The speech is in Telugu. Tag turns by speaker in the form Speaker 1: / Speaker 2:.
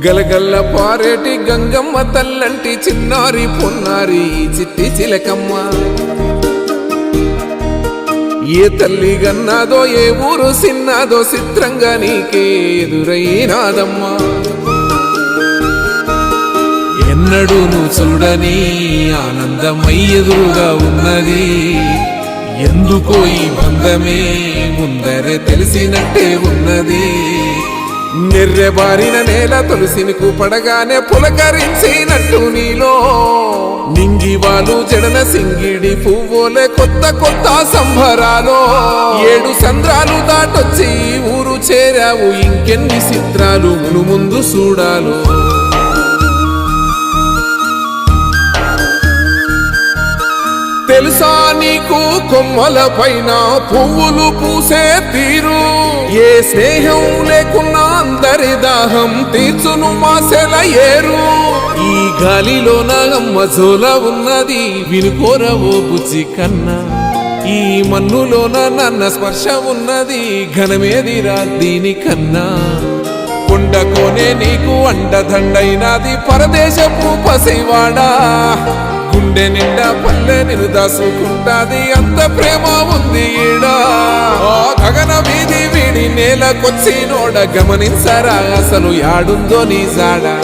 Speaker 1: గలగల్ల పారేటి గంగమ్మ తల్లంటి చిన్నారి పొన్నారి చిట్టి చిలకమ్మ ఏ తల్లి గన్నాదో ఏ ఊరు సిన్నాదో చిత్రంగా నీకే ఎదురైనాదమ్మా ఎన్నడూ నువ్వు చూడని ఆనందమై ఎదురుగా ఉన్నది ఎందుకో ఈ బంధమే ముందరే తెలిసినట్టే ఉన్నది నెర్రెబారిన నేల తులసినికు పడగానే పులకరించినట్టు నీలో నింగివాలు జడన సింగిడి పువ్వులే కొత్త కొత్త సంబరాలో 7 సంద్రాలు దాటొచ్చి ఊరు చేరావు ఇంకెన్ని చిత్రాలు మును ముందు చూడాలో తెలుసా నీకు కొమ్మల పైన పువ్వులు పూసే తీరు ఏ స్నేహం లేకున్నా అందరి దాహం తీర్చును మాసెల ఏరు ఈ గాలిలోన అమ్మ జోల ఉన్నది వినుకోరవో బుజ్జి కన్నా ఈ మన్నులోన నన్న స్పర్శ ఉన్నది ఘనమేదిరా దీనికన్నా కొండకోనే నీకు అండదండైనది పరదేశపు పసివాడా గుండె నిండా పల్లె నిన్ను దాసుకుంటాది అంత ప్రేమ ఉంది ఈడా గగన వీధి వీడి నేలకొచ్చి నోడ గమనించరా అసలు యాడుందో నీ జాడా